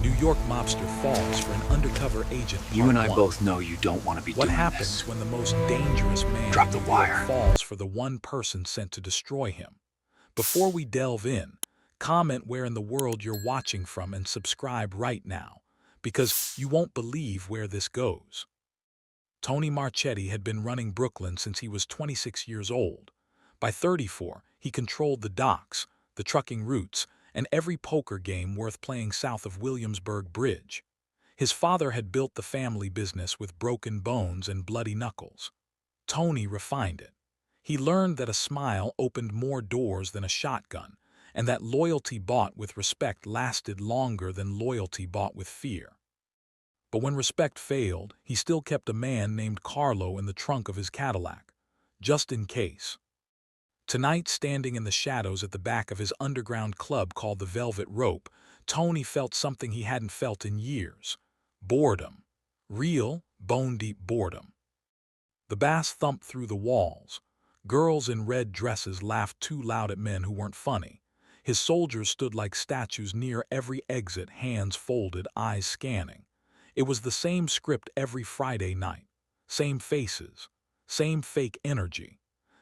New York mobster falls for an undercover agent You part and I 1. both know you don't want to be What doing happens this. when the most dangerous man Drop in the New York wire. falls for the one person sent to destroy him? Before we delve in, comment where in the world you're watching from and subscribe right now, because you won't believe where this goes. Tony Marchetti had been running Brooklyn since he was 26 years old. By 34, he controlled the docks, the trucking routes, and every poker game worth playing south of Williamsburg Bridge. His father had built the family business with broken bones and bloody knuckles. Tony refined it. He learned that a smile opened more doors than a shotgun, and that loyalty bought with respect lasted longer than loyalty bought with fear. But when respect failed, he still kept a man named Carlo in the trunk of his Cadillac, just in case. Tonight, standing in the shadows at the back of his underground club called the Velvet Rope, Tony felt something he hadn't felt in years. Boredom. Real, bone-deep boredom. The bass thumped through the walls. Girls in red dresses laughed too loud at men who weren't funny. His soldiers stood like statues near every exit, hands folded, eyes scanning. It was the same script every Friday night. Same faces. Same fake energy.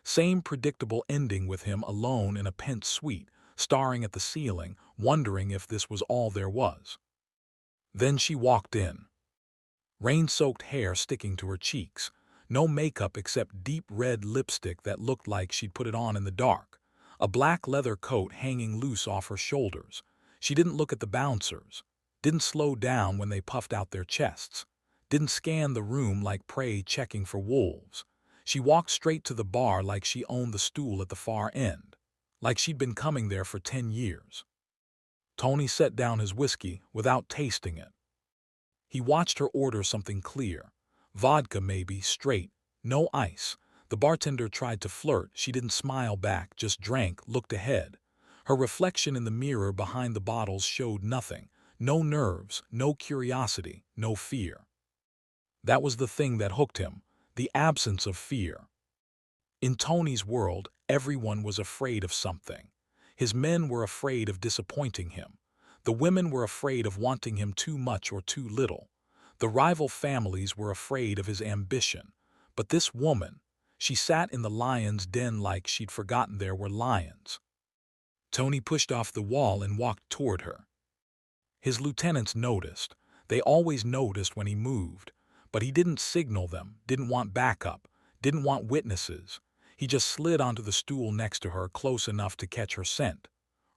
Same predictable ending with him alone in a pent suite, staring at the ceiling, wondering if this was all there was. Then she walked in. Rain-soaked hair sticking to her cheeks. No makeup except deep red lipstick that looked like she'd put it on in the dark. A black leather coat hanging loose off her shoulders. She didn't look at the bouncers. Didn't slow down when they puffed out their chests. Didn't scan the room like prey checking for wolves. She walked straight to the bar like she owned the stool at the far end. Like she'd been coming there for 10 years. Tony set down his whiskey without tasting it. He watched her order something clear. Vodka maybe, straight, no ice. The bartender tried to flirt. She didn't smile back, just drank, looked ahead. Her reflection in the mirror behind the bottles showed nothing. No nerves, no curiosity, no fear. That was the thing that hooked him, the absence of fear. In Tony's world, everyone was afraid of something. His men were afraid of disappointing him. The women were afraid of wanting him too much or too little. The rival families were afraid of his ambition. But this woman, she sat in the lion's den like she'd forgotten there were lions. Tony pushed off the wall and walked toward her. His lieutenants noticed. They always noticed when he moved. But he didn't signal them, didn't want backup, didn't want witnesses. He just slid onto the stool next to her, close enough to catch her scent.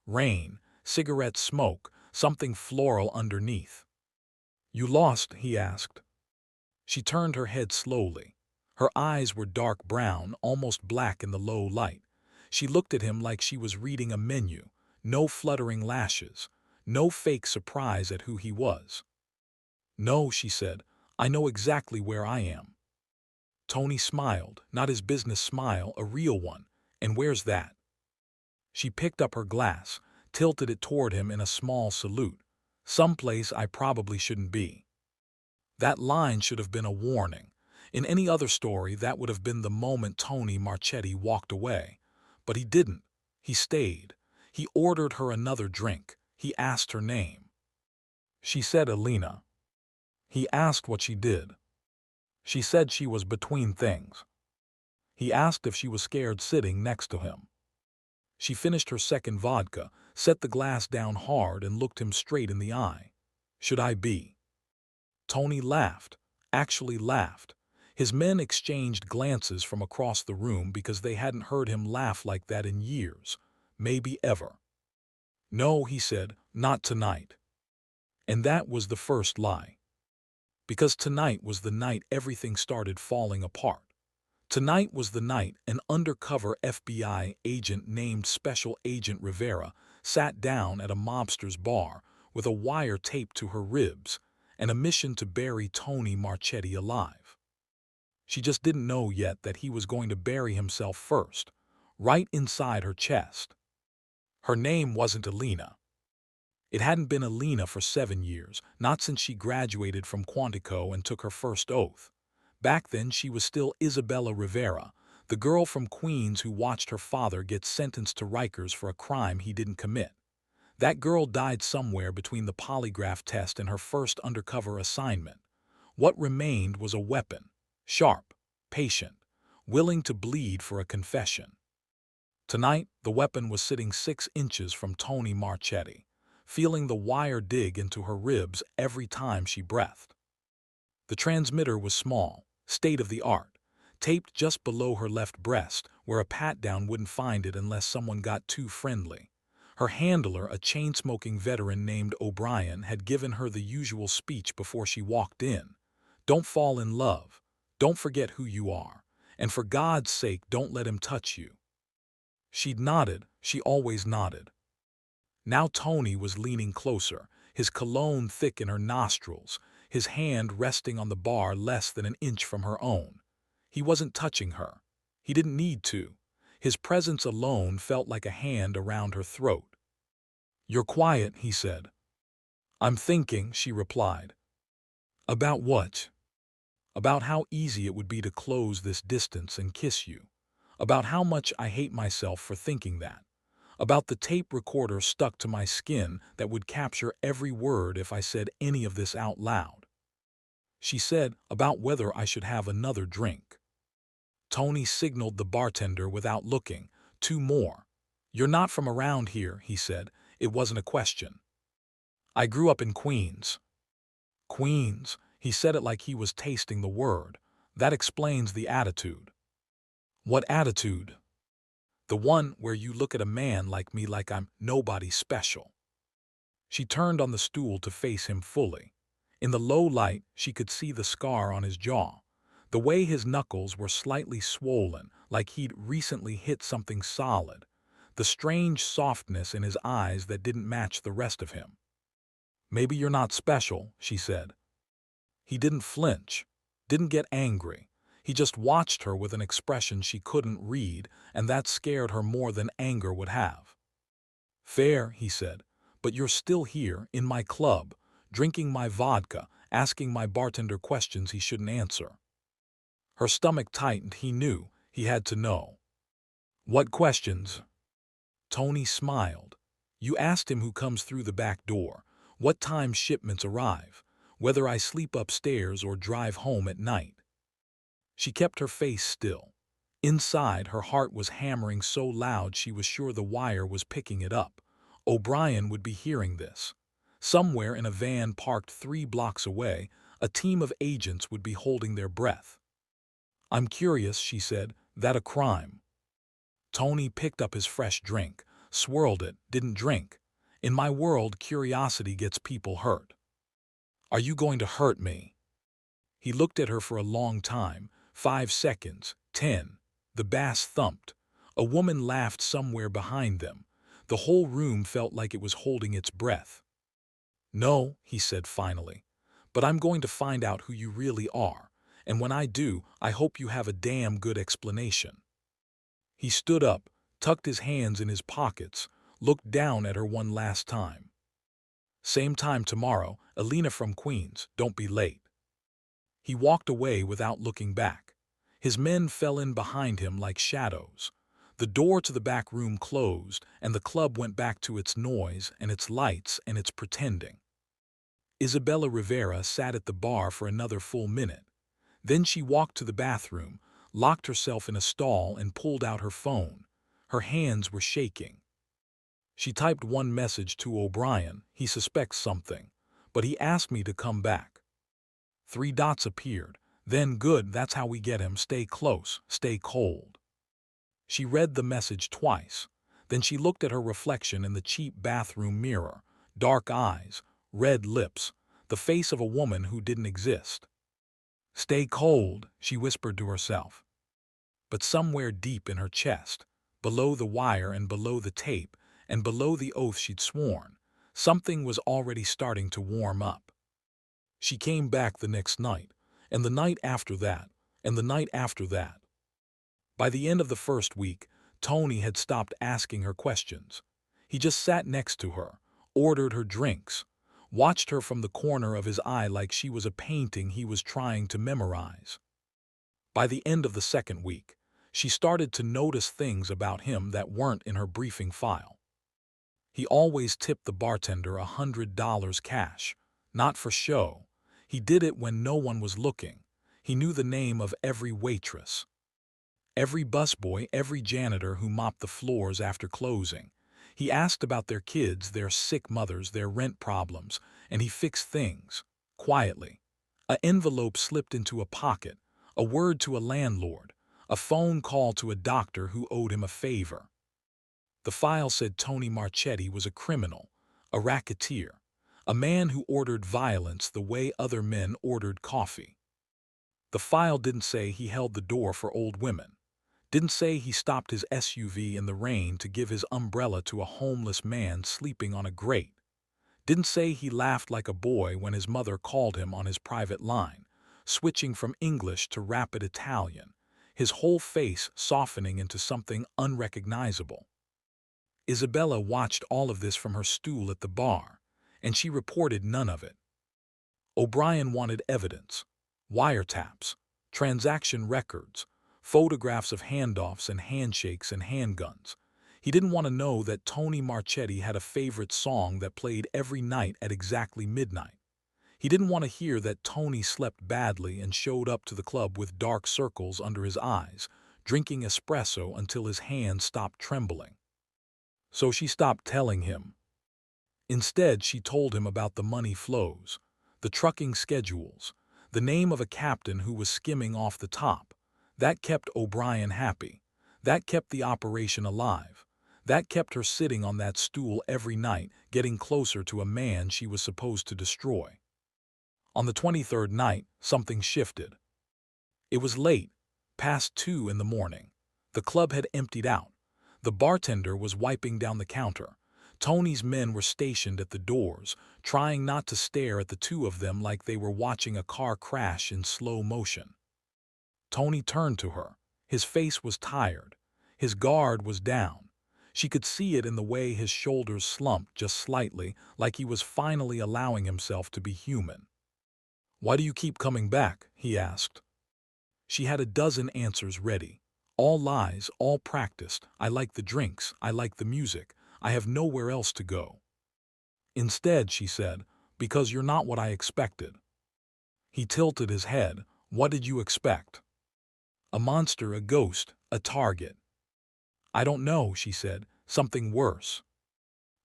Rain, cigarette smoke, something floral underneath. "You lost?" he asked. She turned her head slowly. Her eyes were dark brown, almost black in the low light. She looked at him like she was reading a menu. No fluttering lashes. No fake surprise at who he was. "No," she said. "I know exactly where I am." Tony smiled, not his business smile, a real one. "And where's that?" She picked up her glass, tilted it toward him in a small salute. "Someplace I probably shouldn't be." That line should have been a warning. In any other story, that would have been the moment Tony Marchetti walked away. But he didn't. He stayed. He ordered her another drink. He asked her name. She said Alina. He asked what she did. She said she was between things. He asked if she was scared sitting next to him. She finished her second vodka, set the glass down hard, and looked him straight in the eye. "Should I be?" Tony laughed, actually laughed. His men exchanged glances from across the room because they hadn't heard him laugh like that in years, maybe ever. "No," he said, "not tonight." And that was the first lie. Because tonight was the night everything started falling apart. Tonight was the night an undercover FBI agent named Special Agent Rivera sat down at a mobster's bar with a wire taped to her ribs and a mission to bury Tony Marchetti alive. She just didn't know yet that he was going to bury himself first, right inside her chest. Her name wasn't Alina. It hadn't been Alina for 7 years, not since she graduated from Quantico and took her first oath. Back then, she was still Isabella Rivera, the girl from Queens who watched her father get sentenced to Rikers for a crime he didn't commit. That girl died somewhere between the polygraph test and her first undercover assignment. What remained was a weapon, sharp, patient, willing to bleed for a confession. Tonight, the weapon was sitting 6 inches from Tony Marchetti, feeling the wire dig into her ribs every time she breathed. The transmitter was small, state-of-the-art, taped just below her left breast, where a pat-down wouldn't find it unless someone got too friendly. Her handler, a chain-smoking veteran named O'Brien, had given her the usual speech before she walked in. Don't fall in love. Don't forget who you are. And for God's sake, don't let him touch you. She'd nodded. She always nodded. Now Tony was leaning closer, his cologne thick in her nostrils, his hand resting on the bar less than an inch from her own. He wasn't touching her. He didn't need to. His presence alone felt like a hand around her throat. "You're quiet," he said. "I'm thinking," she replied. "About what?" "About how easy it would be to close this distance and kiss you. About how much I hate myself for thinking that. About the tape recorder stuck to my skin that would capture every word if I said any of this out loud." She said, "About whether I should have another drink." Tony signaled the bartender without looking. "Two more." "You're not from around here," he said. It wasn't a question. "I grew up in Queens." "Queens?" He said it like he was tasting the word. "That explains the attitude." "What attitude?" "The one where you look at a man like me like I'm nobody special." She turned on the stool to face him fully. In the low light, she could see the scar on his jaw. The way his knuckles were slightly swollen, like he'd recently hit something solid. The strange softness in his eyes that didn't match the rest of him. "Maybe you're not special," she said. He didn't flinch, didn't get angry. He just watched her with an expression she couldn't read, and that scared her more than anger would have. "Fair," he said, "but you're still here, in my club, drinking my vodka, asking my bartender questions he shouldn't answer." Her stomach tightened. He knew. He had to know. "What questions?" Tony smiled. "You asked him who comes through the back door, what time shipments arrive, whether I sleep upstairs or drive home at night." She kept her face still. Inside, her heart was hammering so loud she was sure the wire was picking it up. O'Brien would be hearing this. Somewhere in a van parked 3 blocks away, a team of agents would be holding their breath. "I'm curious," she said. "That a crime?" Tony picked up his fresh drink, swirled it, didn't drink. "In my world, curiosity gets people hurt." "Are you going to hurt me?" He looked at her for a long time, 5 seconds, 10. The bass thumped. A woman laughed somewhere behind them. The whole room felt like it was holding its breath. "No," he said finally, "but I'm going to find out who you really are, and when I do, I hope you have a damn good explanation." He stood up, tucked his hands in his pockets, looked down at her one last time. "Same time tomorrow, Alina from Queens, don't be late." He walked away without looking back. His men fell in behind him like shadows. The door to the back room closed, and the club went back to its noise and its lights and its pretending. Isabella Rivera sat at the bar for another full minute. Then she walked to the bathroom, locked herself in a stall, and pulled out her phone. Her hands were shaking. She typed one message to O'Brien. "He suspects something, but he asked me to come back." 3 dots appeared. Then, "Good, that's how we get him. Stay close, stay cold." She read the message twice. Then she looked at her reflection in the cheap bathroom mirror. Dark eyes, red lips, the face of a woman who didn't exist. "Stay cold," she whispered to herself. But somewhere deep in her chest, below the wire and below the tape, and below the oath she'd sworn, something was already starting to warm up. She came back the next night, and the night after that, and the night after that. By the end of the first week, Tony had stopped asking her questions. He just sat next to her, ordered her drinks, watched her from the corner of his eye like she was a painting he was trying to memorize. By the end of the second week, she started to notice things about him that weren't in her briefing file. He always tipped the bartender $100 cash, not for show. He did it when no one was looking. He knew the name of every waitress, every busboy, every janitor who mopped the floors after closing. He asked about their kids, their sick mothers, their rent problems, and he fixed things, quietly. An envelope slipped into a pocket, a word to a landlord, a phone call to a doctor who owed him a favor. The file said Tony Marchetti was a criminal, a racketeer, a man who ordered violence the way other men ordered coffee. The file didn't say he held the door for old women, didn't say he stopped his SUV in the rain to give his umbrella to a homeless man sleeping on a grate, didn't say he laughed like a boy when his mother called him on his private line, switching from English to rapid Italian, his whole face softening into something unrecognizable. Isabella watched all of this from her stool at the bar, and she reported none of it. O'Brien wanted evidence, wiretaps, transaction records, photographs of handoffs and handshakes and handguns. He didn't want to know that Tony Marchetti had a favorite song that played every night at exactly midnight. He didn't want to hear that Tony slept badly and showed up to the club with dark circles under his eyes, drinking espresso until his hands stopped trembling. So she stopped telling him. Instead, she told him about the money flows, the trucking schedules, the name of a captain who was skimming off the top. That kept O'Brien happy. That kept the operation alive. That kept her sitting on that stool every night, getting closer to a man she was supposed to destroy. On the 23rd night, something shifted. It was late, past 2 in the morning. The club had emptied out. The bartender was wiping down the counter. Tony's men were stationed at the doors, trying not to stare at the two of them like they were watching a car crash in slow motion. Tony turned to her. His face was tired. His guard was down. She could see it in the way his shoulders slumped just slightly, like he was finally allowing himself to be human. "Why do you keep coming back?" he asked. She had a dozen answers ready. All lies, all practiced. "I like the drinks. I like the music. I have nowhere else to go." "Instead," she said, "because you're not what I expected." He tilted his head. "What did you expect?" "A monster, a ghost, a target." "I don't know," she said. "Something worse."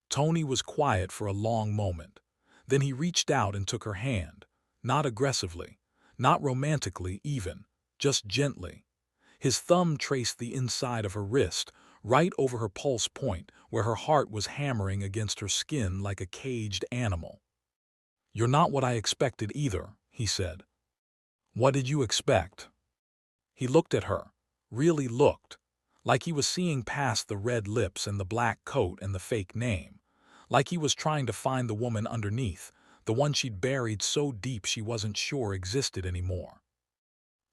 Tony was quiet for a long moment. Then he reached out and took her hand. Not aggressively, not romantically even, just gently. His thumb traced the inside of her wrist, right over her pulse point, where her heart was hammering against her skin like a caged animal. "You're not what I expected either," he said. "What did you expect?" He looked at her, really looked, like he was seeing past the red lips and the black coat and the fake name, like he was trying to find the woman underneath, the one she'd buried so deep she wasn't sure existed anymore.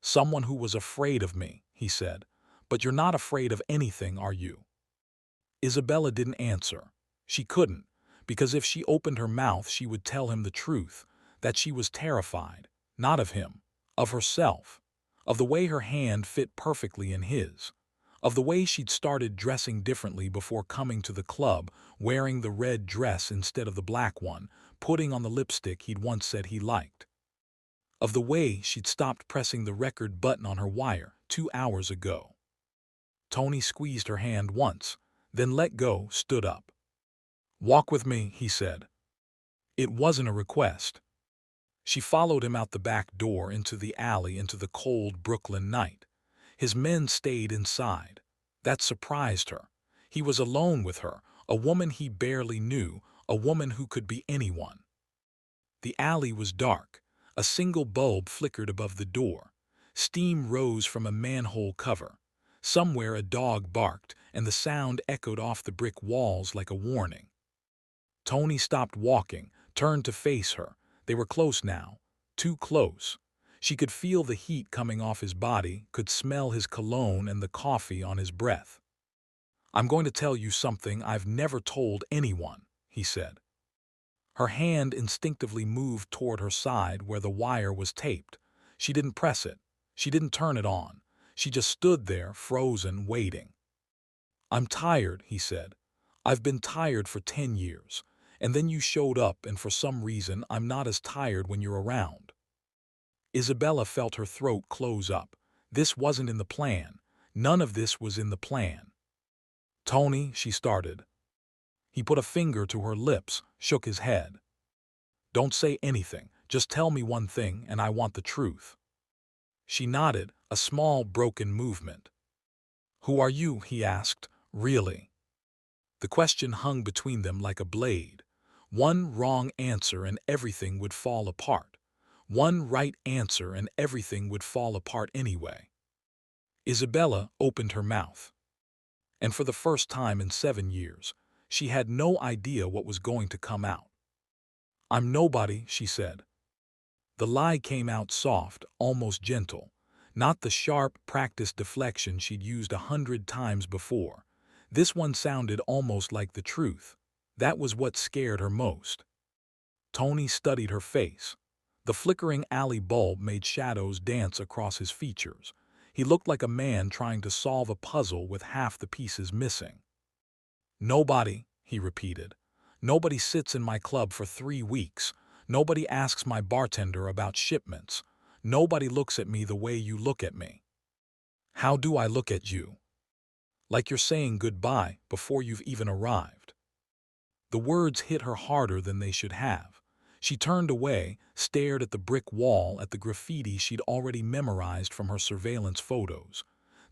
"Someone who was afraid of me," he said. "But you're not afraid of anything, are you?" Isabella didn't answer. She couldn't, because if she opened her mouth she would tell him the truth, that she was terrified, not of him, of herself, of the way her hand fit perfectly in his, of the way she'd started dressing differently before coming to the club, wearing the red dress instead of the black one, putting on the lipstick he'd once said he liked, of the way she'd stopped pressing the record button on her wire 2 hours ago. Tony squeezed her hand once, then let go, stood up. "Walk with me," he said. It wasn't a request. She followed him out the back door into the alley into the cold Brooklyn night. His men stayed inside. That surprised her. He was alone with her, a woman he barely knew, a woman who could be anyone. The alley was dark. A single bulb flickered above the door. Steam rose from a manhole cover. Somewhere a dog barked, and the sound echoed off the brick walls like a warning. Tony stopped walking, turned to face her. They were close now, too close. She could feel the heat coming off his body, could smell his cologne and the coffee on his breath. "I'm going to tell you something I've never told anyone," he said. Her hand instinctively moved toward her side where the wire was taped. She didn't press it. She didn't turn it on. She just stood there, frozen, waiting. "I'm tired," he said. I've been tired for 10 years, and then you showed up and for some reason I'm not as tired when you're around. Isabella felt her throat close up. This wasn't in the plan. None of this was in the plan. Tony, she started. He put a finger to her lips, shook his head. Don't say anything. Just tell me one thing, and I want the truth. She nodded, a small, broken movement. Who are you? He asked. Really? The question hung between them like a blade. One wrong answer and everything would fall apart. One right answer and everything would fall apart anyway. Isabella opened her mouth. And for the first time in 7 years, she had no idea what was going to come out. I'm nobody, she said. The lie came out soft, almost gentle, not the sharp, practiced deflection she'd used 100 times before. This one sounded almost like the truth. That was what scared her most. Tony studied her face. The flickering alley bulb made shadows dance across his features. He looked like a man trying to solve a puzzle with half the pieces missing. Nobody, he repeated. Nobody sits in my club for 3 weeks. Nobody asks my bartender about shipments. Nobody looks at me the way you look at me. How do I look at you? Like you're saying goodbye before you've even arrived. The words hit her harder than they should have. She turned away, stared at the brick wall, at the graffiti she'd already memorized from her surveillance photos.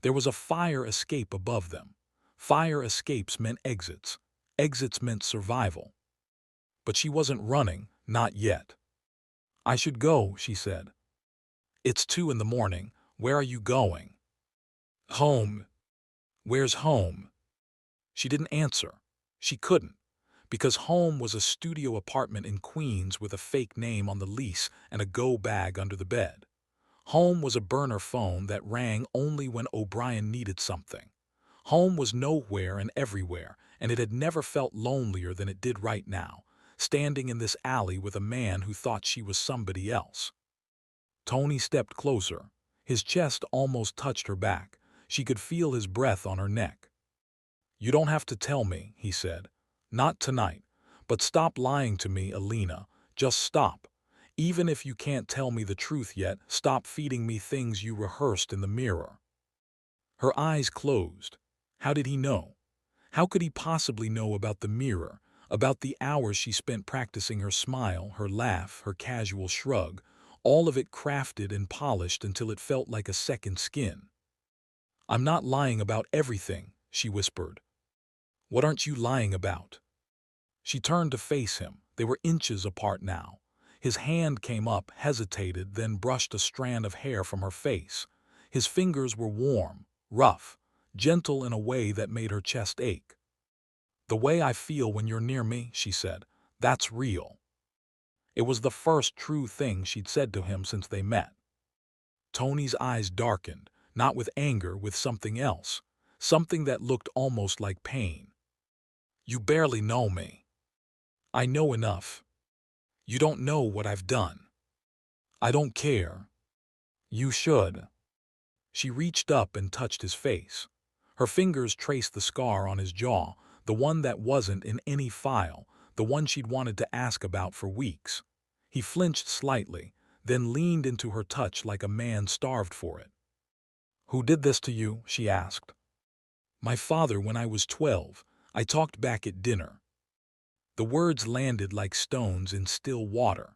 There was a fire escape above them. Fire escapes meant exits. Exits meant survival. But she wasn't running, not yet. I should go, she said. It's 2 in the morning. Where are you going? Home. Where's home? She didn't answer. She couldn't, because home was a studio apartment in Queens with a fake name on the lease and a go bag under the bed. Home was a burner phone that rang only when O'Brien needed something. Home was nowhere and everywhere, and it had never felt lonelier than it did right now, standing in this alley with a man who thought she was somebody else. Tony stepped closer. His chest almost touched her back. She could feel his breath on her neck. You don't have to tell me, he said. Not tonight. But stop lying to me, Alina. Just stop. Even if you can't tell me the truth yet, stop feeding me things you rehearsed in the mirror. Her eyes closed. How did he know? How could he possibly know about the mirror, about the hours she spent practicing her smile, her laugh, her casual shrug, all of it crafted and polished until it felt like a second skin? I'm not lying about everything, she whispered. What aren't you lying about? She turned to face him. They were inches apart now. His hand came up, hesitated, then brushed a strand of hair from her face. His fingers were warm, rough, gentle in a way that made her chest ache. The way I feel when you're near me, she said, that's real. It was the first true thing she'd said to him since they met. Tony's eyes darkened, not with anger, with something else, something that looked almost like pain. You barely know me. I know enough. You don't know what I've done. I don't care. You should. She reached up and touched his face. Her fingers traced the scar on his jaw, the one that wasn't in any file, the one she'd wanted to ask about for weeks. He flinched slightly, then leaned into her touch like a man starved for it. Who did this to you? She asked. My father when I was 12. I talked back at dinner. The words landed like stones in still water.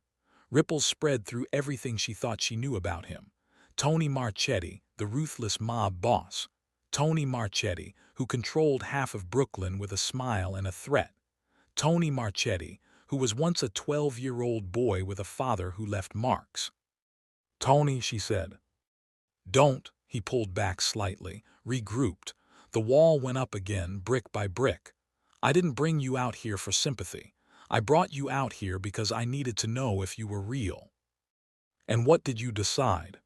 Ripples spread through everything she thought she knew about him. Tony Marchetti, the ruthless mob boss. Tony Marchetti, who controlled half of Brooklyn with a smile and a threat. Tony Marchetti, who was once a 12-year-old boy with a father who left marks. Tony, she said. Don't, he pulled back slightly, regrouped. The wall went up again, brick by brick. I didn't bring you out here for sympathy. I brought you out here because I needed to know if you were real. And what did you decide?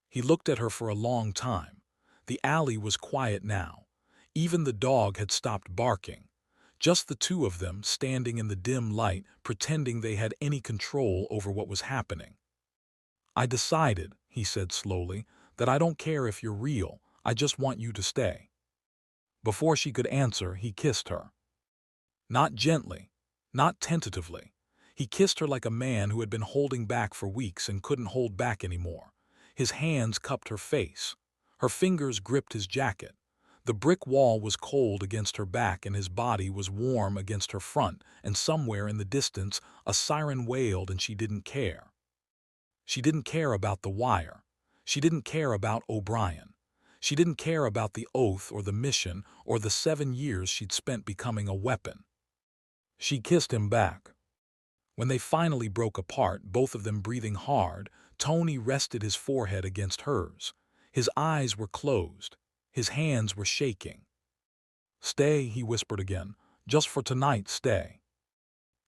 He looked at her for a long time. The alley was quiet now. Even the dog had stopped barking. Just the two of them standing in the dim light, pretending they had any control over what was happening. I decided, he said slowly, that I don't care if you're real. I just want you to stay. Before she could answer, he kissed her. Not gently, not tentatively. He kissed her like a man who had been holding back for weeks and couldn't hold back anymore. His hands cupped her face. Her fingers gripped his jacket. The brick wall was cold against her back and his body was warm against her front, and somewhere in the distance a siren wailed and she didn't care. She didn't care about the wire. She didn't care about O'Brien. She didn't care about the oath or the mission or the 7 years she'd spent becoming a weapon. She kissed him back. When they finally broke apart, both of them breathing hard, Tony rested his forehead against hers. His eyes were closed. His hands were shaking. "Stay," he whispered again. "Just for tonight, stay."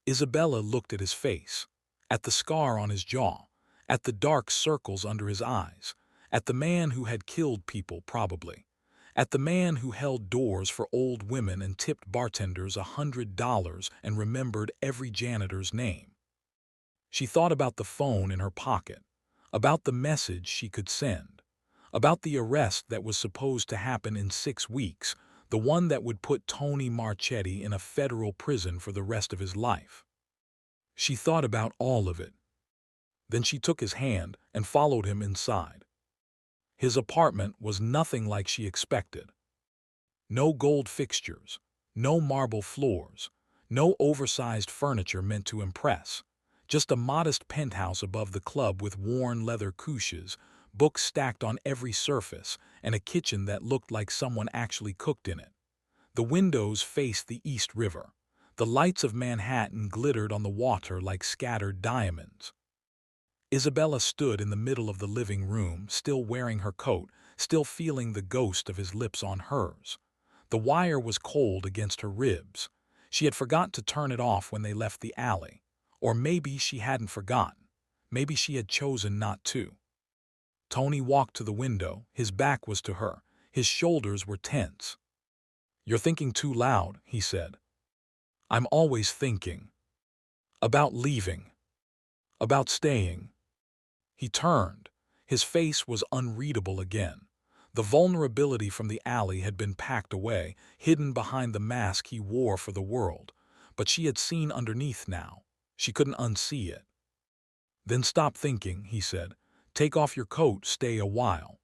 Isabella looked at his face, at the scar on his jaw, at the dark circles under his eyes, at the man who had killed people, probably, at the man who held doors for old women and tipped bartenders $100 and remembered every janitor's name. She thought about the phone in her pocket, about the message she could send, about the arrest that was supposed to happen in 6 weeks, the one that would put Tony Marchetti in a federal prison for the rest of his life. She thought about all of it. Then she took his hand and followed him inside. His apartment was nothing like she expected. No gold fixtures, no marble floors, no oversized furniture meant to impress. Just a modest penthouse above the club with worn leather couches, books stacked on every surface, and a kitchen that looked like someone actually cooked in it. The windows faced the East River. The lights of Manhattan glittered on the water like scattered diamonds. Isabella stood in the middle of the living room, still wearing her coat, still feeling the ghost of his lips on hers. The wire was cold against her ribs. She had forgotten to turn it off when they left the alley. Or maybe she hadn't forgotten. Maybe she had chosen not to. Tony walked to the window. His back was to her. His shoulders were tense. "You're thinking too loud," he said. "I'm always thinking. About leaving. About staying." He turned. His face was unreadable again. The vulnerability from the alley had been packed away, hidden behind the mask he wore for the world. But she had seen underneath now. She couldn't unsee it. "Then stop thinking," he said. "Take off your coat, stay a while."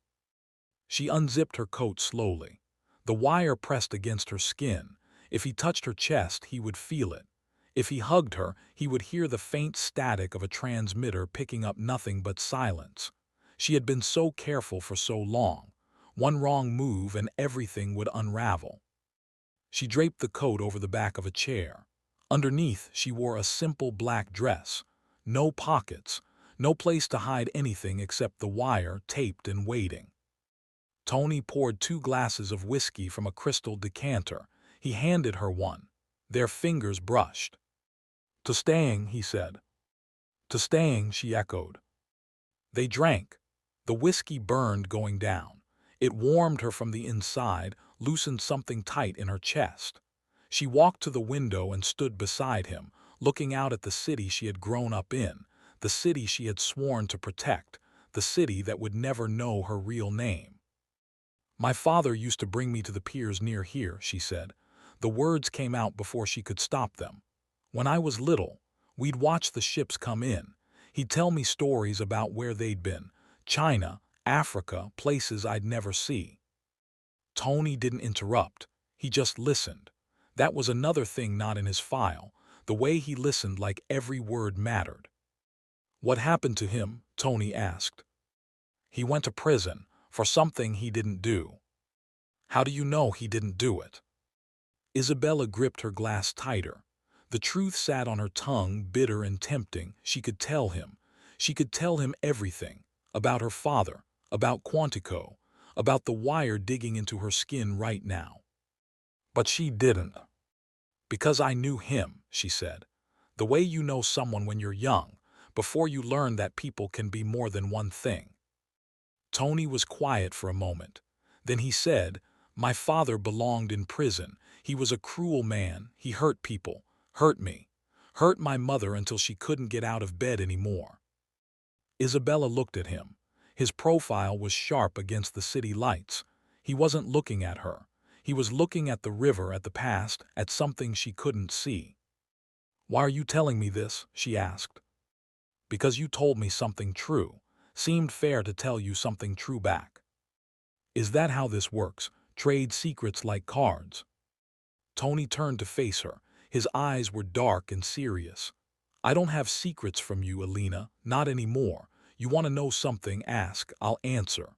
She unzipped her coat slowly. The wire pressed against her skin. If he touched her chest, he would feel it. If he hugged her, he would hear the faint static of a transmitter picking up nothing but silence. She had been so careful for so long. One wrong move and everything would unravel. She draped the coat over the back of a chair. Underneath, she wore a simple black dress. No pockets, no place to hide anything except the wire taped and waiting. Tony poured 2 glasses of whiskey from a crystal decanter. He handed her one. Their fingers brushed. "To staying," he said. "To staying," she echoed. They drank. The whiskey burned going down. It warmed her from the inside, loosened something tight in her chest. She walked to the window and stood beside him, looking out at the city she had grown up in, the city she had sworn to protect, the city that would never know her real name. "My father used to bring me to the piers near here," she said. The words came out before she could stop them. "When I was little, we'd watch the ships come in. He'd tell me stories about where they'd been. China, Africa, places I'd never see." Tony didn't interrupt. He just listened. That was another thing not in his file. The way he listened, like every word mattered. "What happened to him?" Tony asked. "He went to prison for something he didn't do." "How do you know he didn't do it?" Isabella gripped her glass tighter. The truth sat on her tongue, bitter and tempting. She could tell him. She could tell him everything. About her father, about Quantico, about the wire digging into her skin right now. But she didn't. "Because I knew him," she said. "The way you know someone when you're young, before you learn that people can be more than one thing." Tony was quiet for a moment. Then he said, "My father belonged in prison. He was a cruel man. He hurt people, hurt me, hurt my mother until she couldn't get out of bed anymore." Isabella looked at him. His profile was sharp against the city lights. He wasn't looking at her. He was looking at the river, at the past, at something she couldn't see. "Why are you telling me this?" she asked. "Because you told me something true. Seemed fair to tell you something true back." "Is that how this works? Trade secrets like cards?" Tony turned to face her. His eyes were dark and serious. "I don't have secrets from you, Alina, not anymore. You want to know something, ask, I'll answer."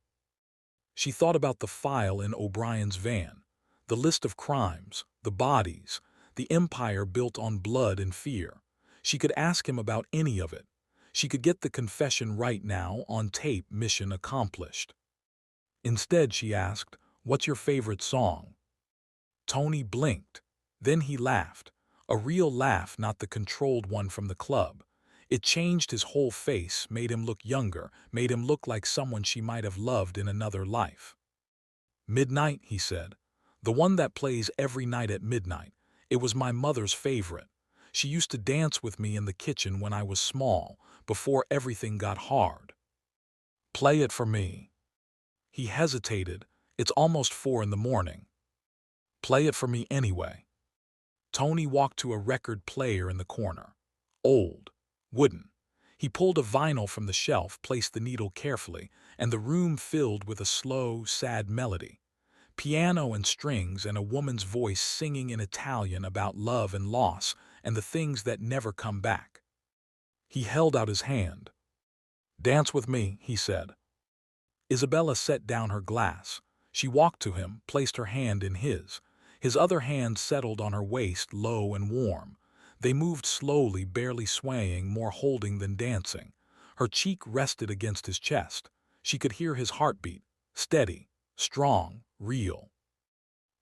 She thought about the file in O'Brien's van, the list of crimes, the bodies, the empire built on blood and fear. She could ask him about any of it. She could get the confession right now, on tape, mission accomplished. Instead, she asked, "What's your favorite song?" Tony blinked. Then he laughed. A real laugh, not the controlled one from the club. It changed his whole face, made him look younger, made him look like someone she might have loved in another life. "Midnight," he said. "The one that plays every night at midnight. It was my mother's favorite. She used to dance with me in the kitchen when I was small, before everything got hard." "Play it for me." He hesitated. "It's almost 4 in the morning." "Play it for me anyway." Tony walked to a record player in the corner. Old. Wooden. He pulled a vinyl from the shelf, placed the needle carefully, and the room filled with a slow, sad melody. Piano and strings and a woman's voice singing in Italian about love and loss and the things that never come back. He held out his hand. "Dance with me," he said. Isabella set down her glass. She walked to him, placed her hand in his. His other hand settled on her waist, low and warm. They moved slowly, barely swaying, more holding than dancing. Her cheek rested against his chest. She could hear his heartbeat, steady, strong, real.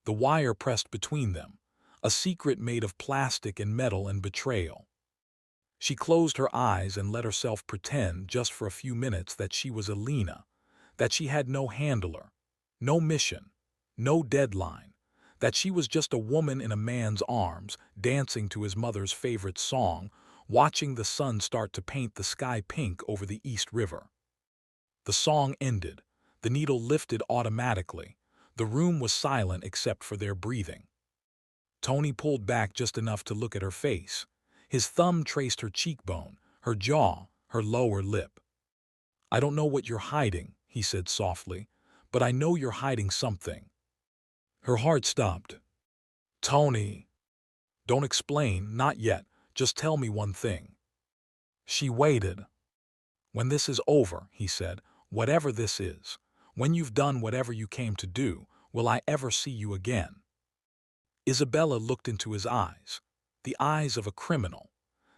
The wire pressed between them, a secret made of plastic and metal and betrayal. She closed her eyes and let herself pretend, just for a few minutes, that she was Alina, that she had no handler, no mission, no deadline, that she was just a woman in a man's arms, dancing to his mother's favorite song, watching the sun start to paint the sky pink over the East River. The song ended. The needle lifted automatically. The room was silent except for their breathing. Tony pulled back just enough to look at her face. His thumb traced her cheekbone, her jaw, her lower lip. "I don't know what you're hiding," he said softly, "but I know you're hiding something." Her heart stopped. "Tony." "Don't explain, not yet. Just tell me one thing." She waited. "When this is over," he said, "whatever this is, when you've done whatever you came to do, will I ever see you again?" Isabella looked into his eyes, the eyes of a criminal,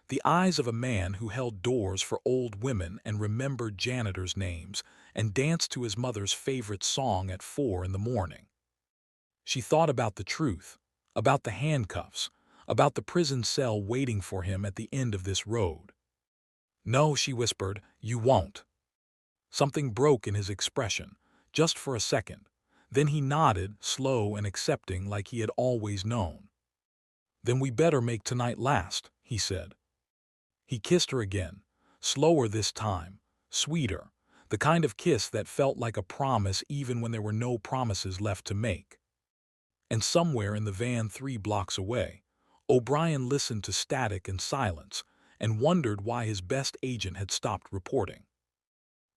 the eyes of a man who held doors for old women and remembered janitors' names and danced to his mother's favorite song at 4 in the morning. She thought about the truth, about the handcuffs, about the prison cell waiting for him at the end of this road. "No," she whispered, "you won't." Something broke in his expression, just for a second. Then he nodded, slow and accepting, like he had always known. "Then we better make tonight last," he said. He kissed her again, slower this time, sweeter, the kind of kiss that felt like a promise even when there were no promises left to make. And somewhere in the van 3 blocks away, O'Brien listened to static and silence and wondered why his best agent had stopped reporting.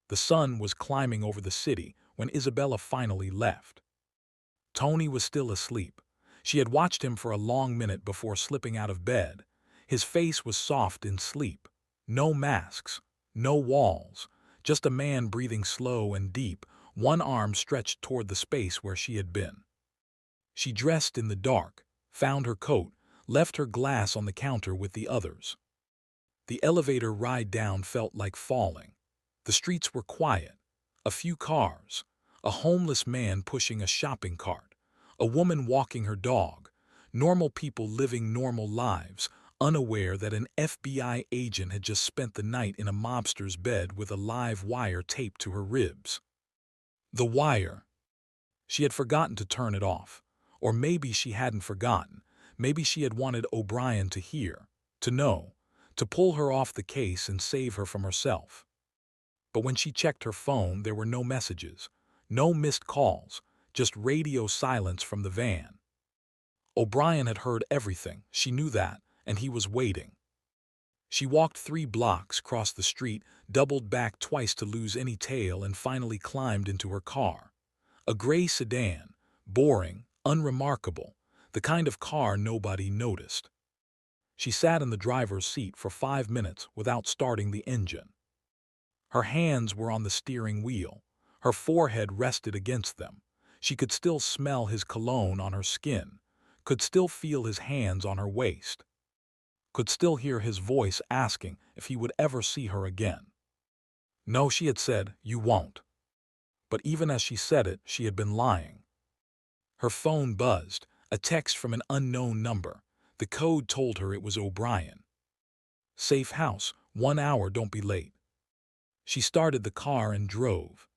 The sun was climbing over the city when Isabella finally left. Tony was still asleep. She had watched him for a long minute before slipping out of bed. His face was soft in sleep. No masks, no walls, just a man breathing slow and deep, one arm stretched toward the space where she had been. She dressed in the dark, found her coat, left her glass on the counter with the others. The elevator ride down felt like falling. The streets were quiet. A few cars. A homeless man pushing a shopping cart. A woman walking her dog. Normal people living normal lives, unaware that an FBI agent had just spent the night in a mobster's bed with a live wire taped to her ribs. The wire. She had forgotten to turn it off. Or maybe she hadn't forgotten. Maybe she had wanted O'Brien to hear, to know, to pull her off the case and save her from herself. But when she checked her phone, there were no messages, no missed calls, just radio silence from the van. O'Brien had heard everything, she knew that, and he was waiting. She walked 3 blocks, crossed the street, doubled back twice to lose any tail, and finally climbed into her car. A gray sedan, boring, unremarkable, the kind of car nobody noticed. She sat in the driver's seat for 5 minutes without starting the engine. Her hands were on the steering wheel. Her forehead rested against them. She could still smell his cologne on her skin, could still feel his hands on her waist, could still hear his voice asking if he would ever see her again. No, she had said, "You won't." But even as she said it, she had been lying. Her phone buzzed, a text from an unknown number. The code told her it was O'Brien. "Safe house, 1 hour, don't be late." She started the car and drove.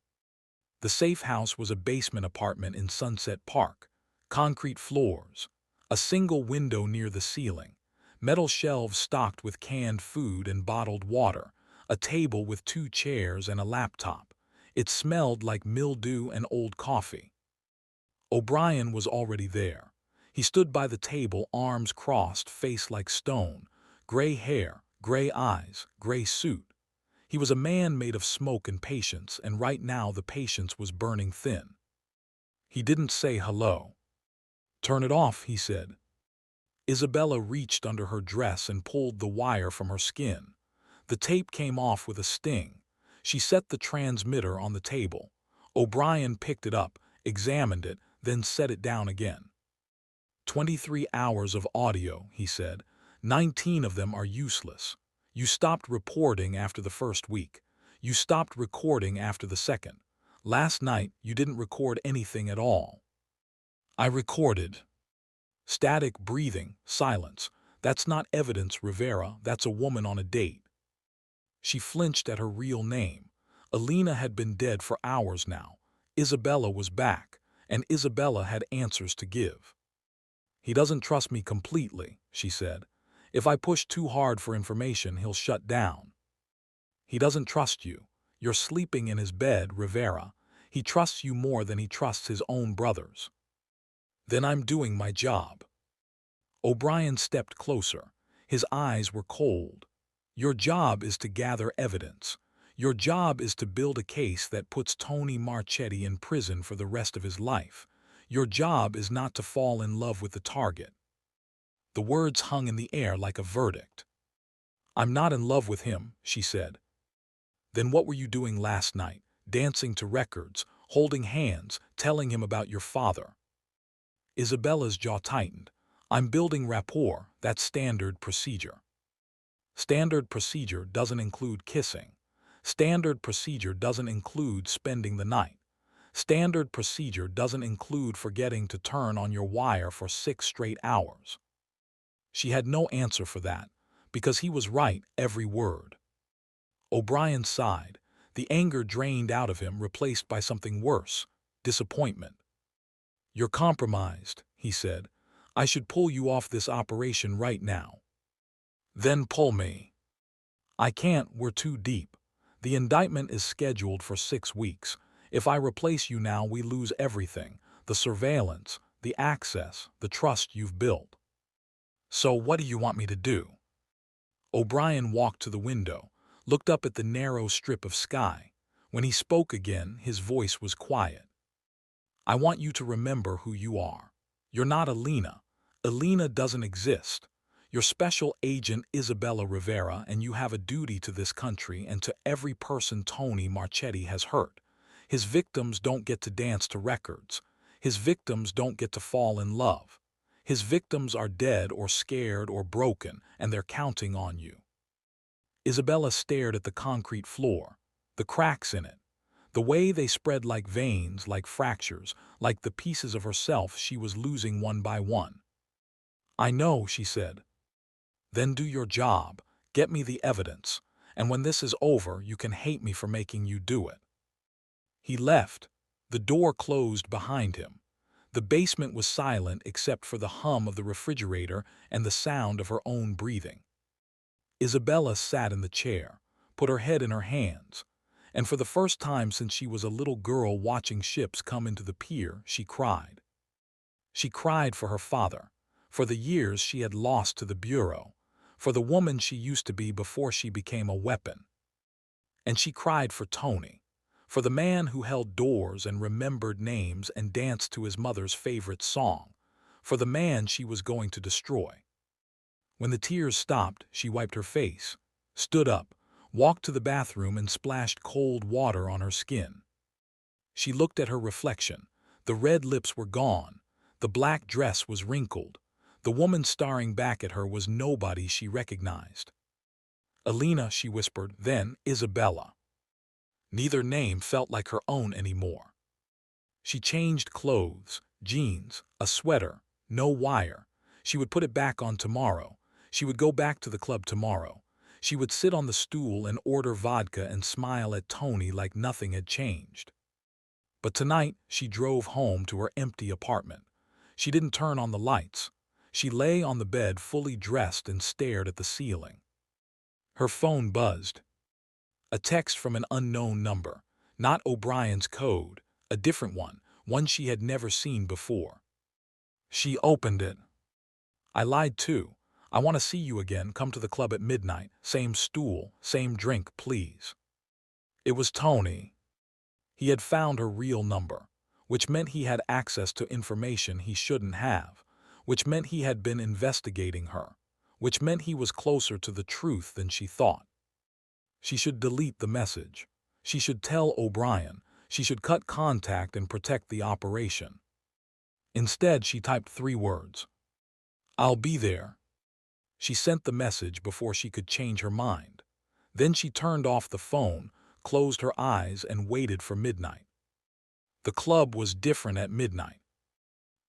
The safe house was a basement apartment in Sunset Park. Concrete floors, a single window near the ceiling, metal shelves stocked with canned food and bottled water, a table with 2 chairs and a laptop. It smelled like mildew and old coffee. O'Brien was already there. He stood by the table, arms crossed, face like stone, gray hair, gray eyes, gray suit. He was a man made of smoke and patience, and right now the patience was burning thin. He didn't say hello. "Turn it off," he said. Isabella reached under her dress and pulled the wire from her skin. The tape came off with a sting. She set the transmitter on the table. O'Brien picked it up, examined it, then set it down again. 23 hours of audio, he said. 19 of them are useless. You stopped reporting after the first week. You stopped recording after the second. Last night, you didn't record anything at all." "I recorded." Static breathing, silence. "That's not evidence, Rivera. That's a woman on a date." She flinched at her real name. Alina had been dead for hours now. Isabella was back, and Isabella had answers to give. "He doesn't trust me completely," she said. "If I push too hard for information, he'll shut down." "He doesn't trust you. You're sleeping in his bed, Rivera. He trusts you more than he trusts his own brothers." "Then I'm doing my job." O'Brien stepped closer. His eyes were cold. "Your job is to gather evidence. Your job is to build a case that puts Tony Marchetti in prison for the rest of his life. Your job is not to fall in love with the target." The words hung in the air like a verdict. "I'm not in love with him," she said. "Then what were you doing last night? Dancing to records, holding hands, telling him about your father?" Isabella's jaw tightened. "I'm building rapport, that's standard procedure." Standard procedure doesn't include kissing. Standard procedure doesn't include spending the night. Standard procedure doesn't include forgetting to turn on your wire for 6 straight hours. She had no answer for that, because he was right, every word. O'Brien sighed. The anger drained out of him, replaced by something worse, disappointment. "You're compromised," he said. "I should pull you off this operation right now." "Then pull me." "I can't, we're too deep. The indictment is scheduled for 6 weeks. If I replace you now, we lose everything, the surveillance, the access, the trust you've built." "So what do you want me to do?" O'Brien walked to the window, looked up at the narrow strip of sky. When he spoke again, his voice was quiet. "I want you to remember who you are. You're not Alina. Alina doesn't exist. You're Special Agent Isabella Rivera, and you have a duty to this country and to every person Tony Marchetti has hurt. His victims don't get to dance to records. His victims don't get to fall in love. His victims are dead or scared or broken, and they're counting on you." Isabella stared at the concrete floor, the cracks in it, the way they spread like veins, like fractures, like the pieces of herself she was losing one by one. "I know," she said. "Then do your job, get me the evidence, and when this is over you can hate me for making you do it." He left. The door closed behind him. The basement was silent except for the hum of the refrigerator and the sound of her own breathing. Isabella sat in the chair, put her head in her hands. And for the first time since she was a little girl watching ships come into the pier, she cried. She cried for her father, for the years she had lost to the Bureau, for the woman she used to be before she became a weapon. And she cried for Tony, for the man who held doors and remembered names and danced to his mother's favorite song, for the man she was going to destroy. When the tears stopped, she wiped her face, stood up, walked to the bathroom and splashed cold water on her skin. She looked at her reflection. The red lips were gone. The black dress was wrinkled. The woman staring back at her was nobody she recognized. Alina, she whispered, then Isabella. Neither name felt like her own anymore. She changed clothes, jeans, a sweater, no wire. She would put it back on tomorrow. She would go back to the club tomorrow. She would sit on the stool and order vodka and smile at Tony like nothing had changed. But tonight, she drove home to her empty apartment. She didn't turn on the lights. She lay on the bed fully dressed and stared at the ceiling. Her phone buzzed. A text from an unknown number. Not O'Brien's code, a different one she had never seen before. She opened it. I lied too. I want to see you again. Come to the club at midnight. Same stool, same drink, please. It was Tony. He had found her real number, which meant he had access to information he shouldn't have, which meant he had been investigating her, which meant he was closer to the truth than she thought. She should delete the message. She should tell O'Brien. She should cut contact and protect the operation. Instead, she typed 3 words. I'll be there. She sent the message before she could change her mind. Then she turned off the phone, closed her eyes, and waited for midnight. The club was different at midnight.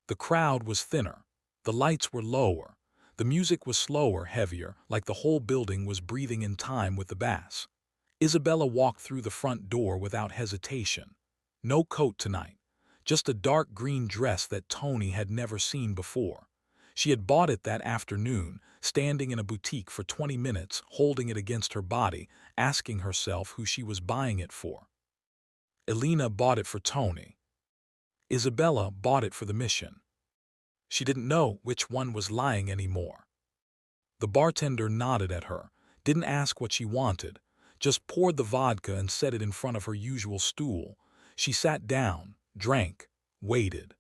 The crowd was thinner. The lights were lower. The music was slower, heavier, like the whole building was breathing in time with the bass. Isabella walked through the front door without hesitation. No coat tonight, just a dark green dress that Tony had never seen before. She had bought it that afternoon, standing in a boutique for 20 minutes, holding it against her body, asking herself who she was buying it for. Alina bought it for Tony. Isabella bought it for the mission. She didn't know which one was lying anymore. The bartender nodded at her, didn't ask what she wanted, just poured the vodka and set it in front of her usual stool. She sat down, drank, waited.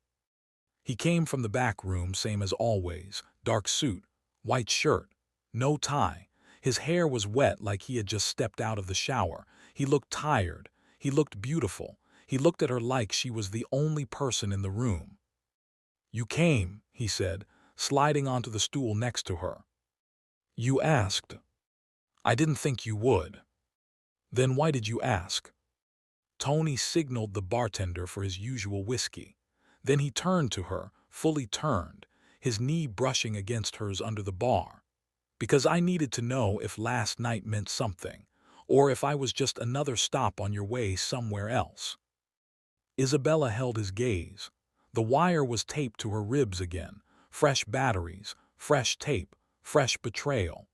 He came from the back room, same as always, dark suit, white shirt, no tie. His hair was wet like he had just stepped out of the shower. He looked tired. He looked beautiful. He looked at her like she was the only person in the room. You came, he said, sliding onto the stool next to her. You asked. I didn't think you would. Then why did you ask? Tony signaled the bartender for his usual whiskey. Then he turned to her, fully turned, his knee brushing against hers under the bar. Because I needed to know if last night meant something, or if I was just another stop on your way somewhere else. Isabella held his gaze. The wire was taped to her ribs again. Fresh batteries, fresh tape, fresh betrayal.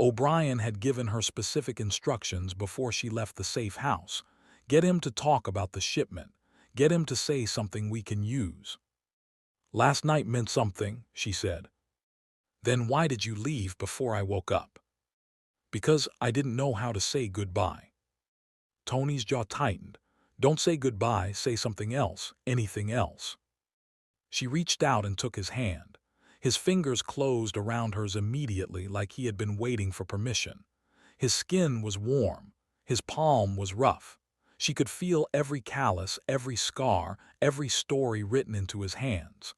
O'Brien had given her specific instructions before she left the safe house. Get him to talk about the shipment. Get him to say something we can use. Last night meant something, she said. Then why did you leave before I woke up? Because I didn't know how to say goodbye. Tony's jaw tightened. Don't say goodbye, say something else, anything else. She reached out and took his hand. His fingers closed around hers immediately like he had been waiting for permission. His skin was warm. His palm was rough. She could feel every callus, every scar, every story written into his hands.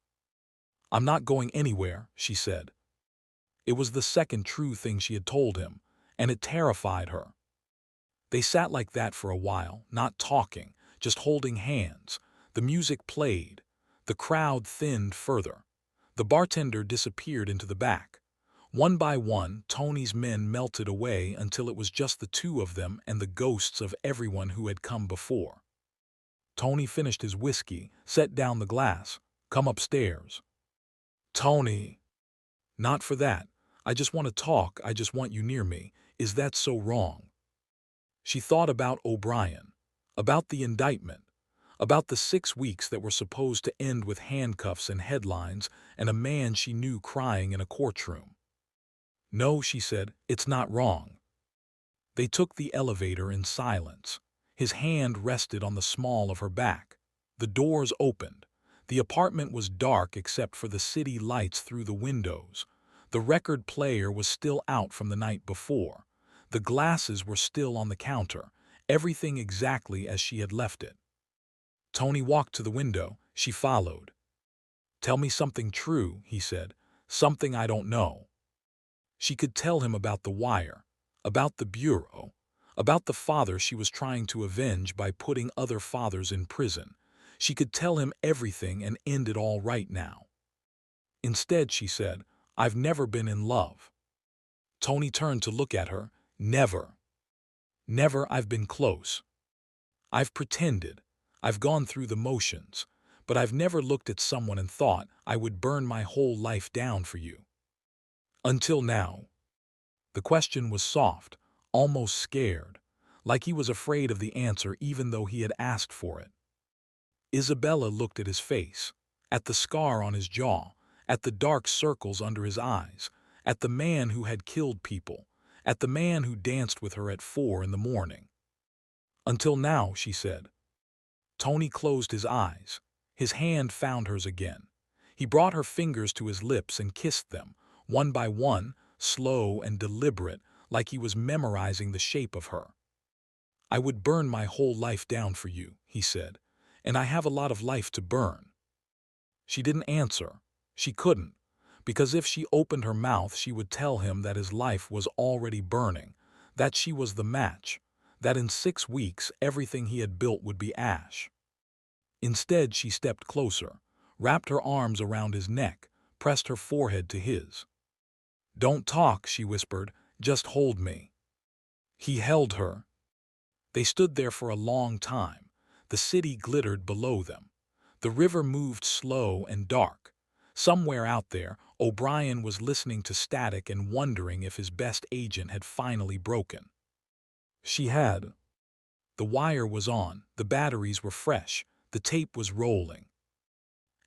I'm not going anywhere, she said. It was the second true thing she had told him, and it terrified her. They sat like that for a while, not talking, just holding hands. The music played. The crowd thinned further. The bartender disappeared into the back. One by one, Tony's men melted away until it was just the two of them and the ghosts of everyone who had come before. Tony finished his whiskey, set down the glass. Come upstairs. Tony. Not for that. I just want to talk. I just want you near me. Is that so wrong? She thought about O'Brien. about the indictment, about the 6 weeks that were supposed to end with handcuffs and headlines and a man she knew crying in a courtroom. "No," she said, "it's not wrong." They took the elevator in silence. His hand rested on the small of her back. The doors opened. The apartment was dark except for the city lights through the windows. The record player was still out from the night before. The glasses were still on the counter, everything exactly as she had left it. Tony walked to the window. She followed. "Tell me something true," he said, "something I don't know." She could tell him about the wire, about the bureau, about the father she was trying to avenge by putting other fathers in prison. She could tell him everything and end it all right now. Instead, she said, "I've never been in love." Tony turned to look at her. "Never. Never. I've been close. I've pretended. I've gone through the motions. But I've never looked at someone and thought I would burn my whole life down for you. Until now." The question was soft, almost scared, like he was afraid of the answer even though he had asked for it. Isabella looked at his face, at the scar on his jaw, at the dark circles under his eyes, at the man who had killed people, at the man who danced with her at 4 in the morning. "Until now," she said. Tony closed his eyes. His hand found hers again. He brought her fingers to his lips and kissed them, one by one, slow and deliberate, like he was memorizing the shape of her. "I would burn my whole life down for you," he said, "and I have a lot of life to burn." She didn't answer. She couldn't, because if she opened her mouth she would tell him that his life was already burning, that she was the match, that in 6 weeks everything he had built would be ash. Instead, she stepped closer, wrapped her arms around his neck, pressed her forehead to his. "Don't talk," she whispered, "just hold me." He held her. They stood there for a long time. The city glittered below them. The river moved slow and dark. Somewhere out there, O'Brien was listening to static and wondering if his best agent had finally broken. She had. The wire was on, the batteries were fresh, the tape was rolling.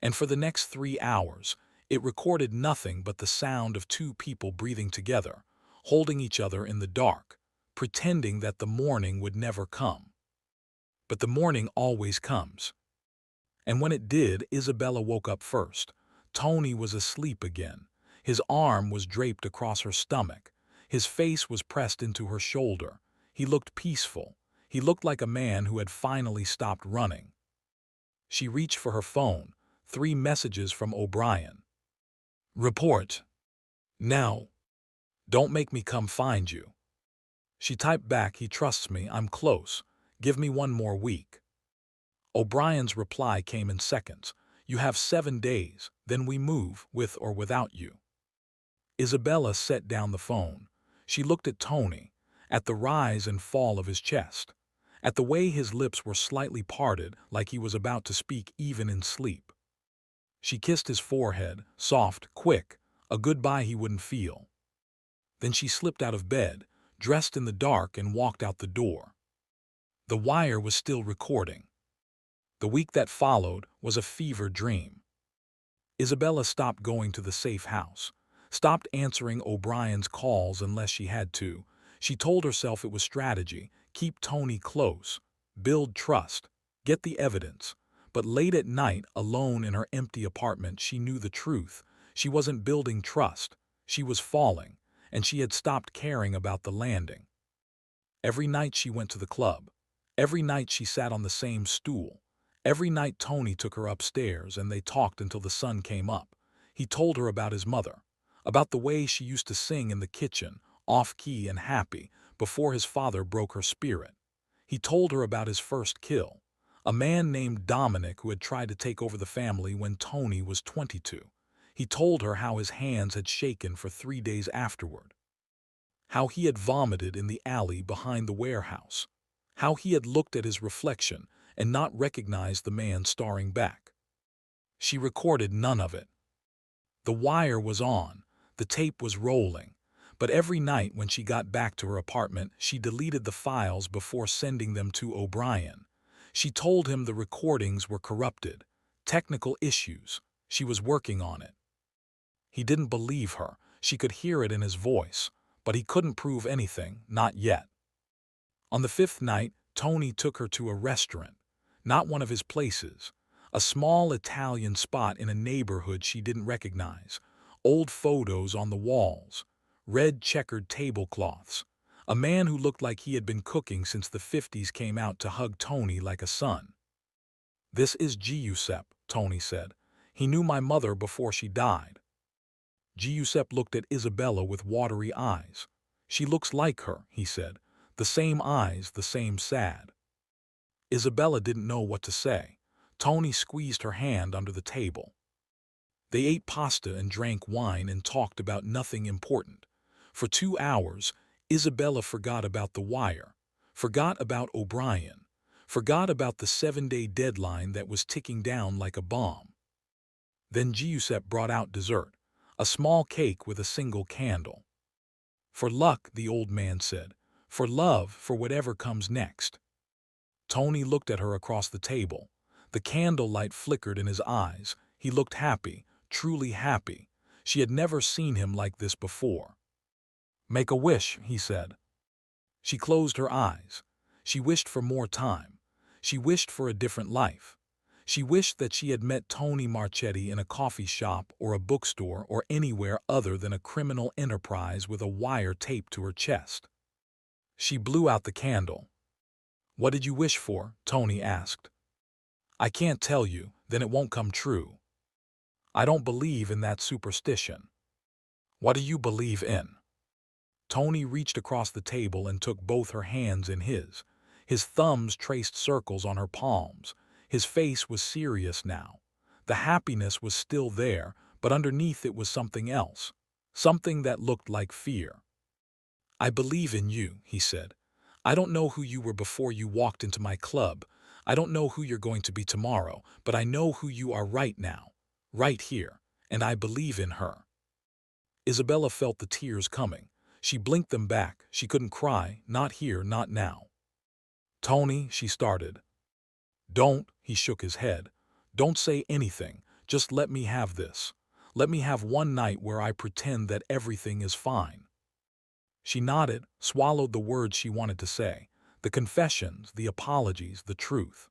And for the next 3 hours, it recorded nothing but the sound of two people breathing together, holding each other in the dark, pretending that the morning would never come. But the morning always comes. And when it did, Isabella woke up first. Tony was asleep again. His arm was draped across her stomach. His face was pressed into her shoulder. He looked peaceful. He looked like a man who had finally stopped running. She reached for her phone. 3 messages from O'Brien. "Report. Now. Don't make me come find you." She typed back, "He trusts me, I'm close. Give me 1 more week." O'Brien's reply came in seconds. "You have 7 days, then we move, with or without you." Isabella set down the phone. She looked at Tony, at the rise and fall of his chest, at the way his lips were slightly parted like he was about to speak even in sleep. She kissed his forehead, soft, quick, a goodbye he wouldn't feel. Then she slipped out of bed, dressed in the dark, and walked out the door. The wire was still recording. The week that followed was a fever dream. Isabella stopped going to the safe house, stopped answering O'Brien's calls unless she had to. She told herself it was strategy, keep Tony close, build trust, get the evidence. But late at night, alone in her empty apartment, she knew the truth. She wasn't building trust. She was falling, and she had stopped caring about the landing. Every night she went to the club. Every night she sat on the same stool. Every night Tony took her upstairs and they talked until the sun came up. He told her about his mother, about the way she used to sing in the kitchen, off-key and happy, before his father broke her spirit. He told her about his first kill, a man named Dominic who had tried to take over the family when Tony was 22. He told her how his hands had shaken for 3 days afterward, how he had vomited in the alley behind the warehouse, how he had looked at his reflection and not recognized the man staring back. She recorded none of it. The wire was on, the tape was rolling, but every night when she got back to her apartment, she deleted the files before sending them to O'Brien. She told him the recordings were corrupted. Technical issues. She was working on it. He didn't believe her. She could hear it in his voice. But he couldn't prove anything, not yet. On the fifth night, Tony took her to a restaurant. Not one of his places. A small Italian spot in a neighborhood she didn't recognize. Old photos on the walls. Red checkered tablecloths. A man who looked like he had been cooking since the 50s came out to hug Tony like a son. "This is Giuseppe," Tony said. "He knew my mother before she died." Giuseppe looked at Isabella with watery eyes. "She looks like her," he said. "The same eyes, the same sad." Isabella didn't know what to say. Tony squeezed her hand under the table. They ate pasta and drank wine and talked about nothing important. For 2 hours, Isabella forgot about the wire, forgot about O'Brien, forgot about the 7-day deadline that was ticking down like a bomb. Then Giuseppe brought out dessert, a small cake with a single candle. "For luck," the old man said. "For love, for whatever comes next." Tony looked at her across the table. The candlelight flickered in his eyes. He looked happy, truly happy. She had never seen him like this before. "Make a wish," he said. She closed her eyes. She wished for more time. She wished for a different life. She wished that she had met Tony Marchetti in a coffee shop or a bookstore or anywhere other than a criminal enterprise with a wire taped to her chest. She blew out the candle. "What did you wish for?" Tony asked. "I can't tell you, then it won't come true. I don't believe in that superstition." "What do you believe in?" Tony reached across the table and took both her hands in his. His thumbs traced circles on her palms. His face was serious now. The happiness was still there, but underneath it was something else. Something that looked like fear. "I believe in you," he said. "I don't know who you were before you walked into my club. I don't know who you're going to be tomorrow, but I know who you are right now, right here, and I believe in her." Isabella felt the tears coming. She blinked them back. She couldn't cry, not here, not now. "Tony," she started. "Don't," he shook his head. "Don't say anything. Just let me have this. Let me have one night where I pretend that everything is fine." She nodded, swallowed the words she wanted to say. The confessions, the apologies, the truth.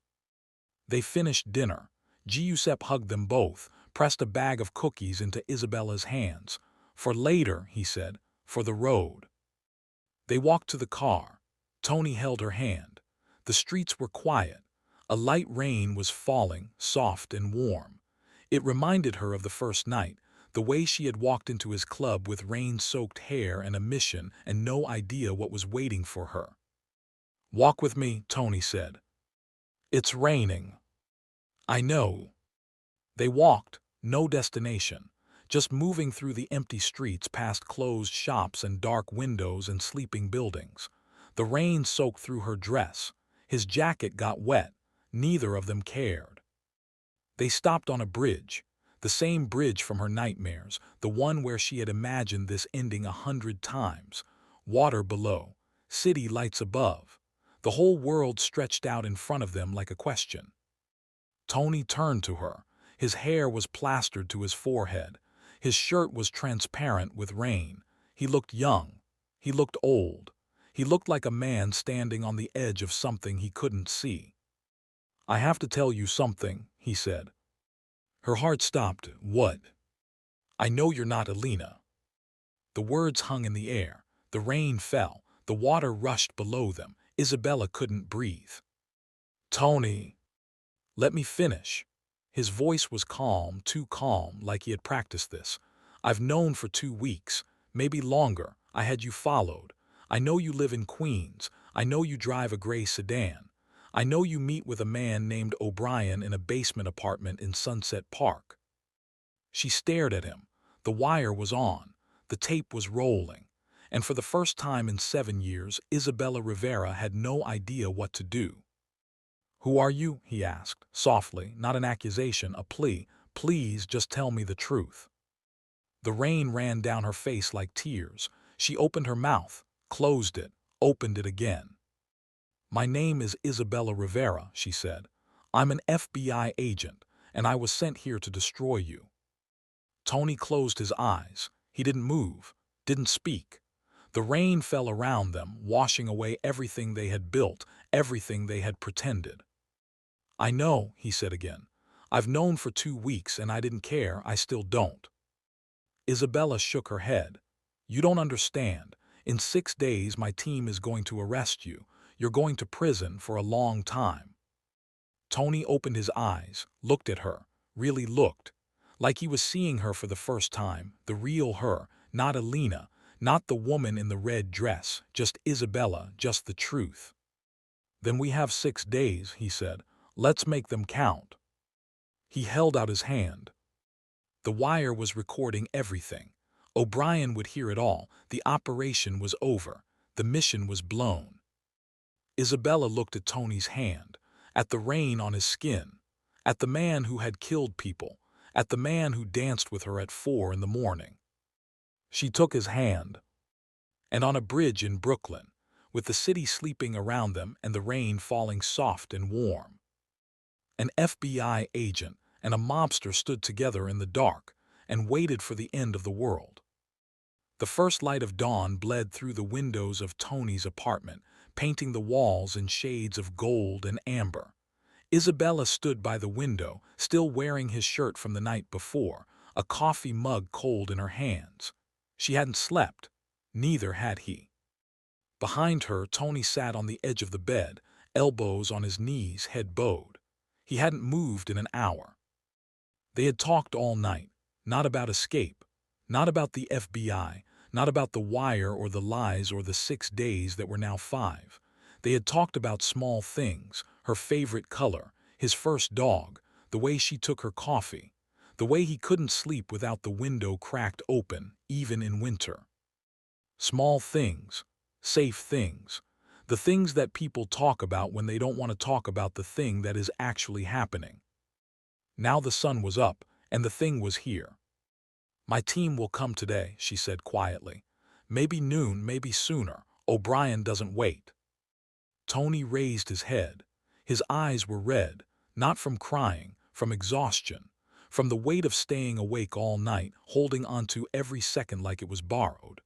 They finished dinner. Giuseppe hugged them both, pressed a bag of cookies into Isabella's hands. "For later," he said, "for the road." They walked to the car. Tony held her hand. The streets were quiet. A light rain was falling, soft and warm. It reminded her of the first night, the way she had walked into his club with rain-soaked hair and a mission and no idea what was waiting for her. "Walk with me," Tony said. "It's raining." "I know." They walked, no destination, just moving through the empty streets past closed shops and dark windows and sleeping buildings. The rain soaked through her dress. His jacket got wet. Neither of them cared. They stopped on a bridge, the same bridge from her nightmares, the one where she had imagined this ending 100 times. Water below, city lights above. The whole world stretched out in front of them like a question. Tony turned to her. His hair was plastered to his forehead. His shirt was transparent with rain. He looked young. He looked old. He looked like a man standing on the edge of something he couldn't see. "I have to tell you something," he said. Her heart stopped. "What?" "I know you're not Alina." The words hung in the air. The rain fell. The water rushed below them. Isabella couldn't breathe. "Tony." "Let me finish." His voice was calm, too calm, like he had practiced this. "I've known for 2 weeks, maybe longer. I had you followed. I know you live in Queens. I know you drive a gray sedan. I know you meet with a man named O'Brien in a basement apartment in Sunset Park." She stared at him. The wire was on. The tape was rolling. And for the first time in 7 years, Isabella Rivera had no idea what to do. "Who are you?" he asked, softly, not an accusation, a plea. "Please just tell me the truth." The rain ran down her face like tears. She opened her mouth, closed it, opened it again. My name is Isabella Rivera, she said. I'm an FBI agent, and I was sent here to destroy you. Tony closed his eyes. He didn't move, didn't speak. The rain fell around them, washing away everything they had built, everything they had pretended. I know, he said again. I've known for 2 weeks, and I didn't care. I still don't. Isabella shook her head. You don't understand. In 6 days, my team is going to arrest you. You're going to prison for a long time. Tony opened his eyes, looked at her, really looked, like he was seeing her for the first time, the real her, not Alina, not the woman in the red dress, just Isabella, just the truth. Then we have 6 days, he said. Let's make them count. He held out his hand. The wire was recording everything. O'Brien would hear it all. The operation was over. The mission was blown. Isabella looked at Tony's hand, at the rain on his skin, at the man who had killed people, at the man who danced with her at 4 in the morning. She took his hand. And on a bridge in Brooklyn, with the city sleeping around them and the rain falling soft and warm, an FBI agent and a mobster stood together in the dark and waited for the end of the world. The first light of dawn bled through the windows of Tony's apartment, painting the walls in shades of gold and amber. Isabella stood by the window, still wearing his shirt from the night before, a coffee mug cold in her hands. She hadn't slept. Neither had he. Behind her, Tony sat on the edge of the bed, elbows on his knees, head bowed. He hadn't moved in an hour. They had talked all night, not about escape, not about the FBI, not about the wire or the lies or the 6 days that were now 5. They had talked about small things, her favorite color, his first dog, the way she took her coffee, the way he couldn't sleep without the window cracked open, even in winter. Small things, safe things, the things that people talk about when they don't want to talk about the thing that is actually happening. Now the sun was up, and the thing was here. My team will come today, she said quietly. Maybe noon, maybe sooner. O'Brien doesn't wait. Tony raised his head. His eyes were red, not from crying, from exhaustion, from the weight of staying awake all night, holding on to every second like it was borrowed.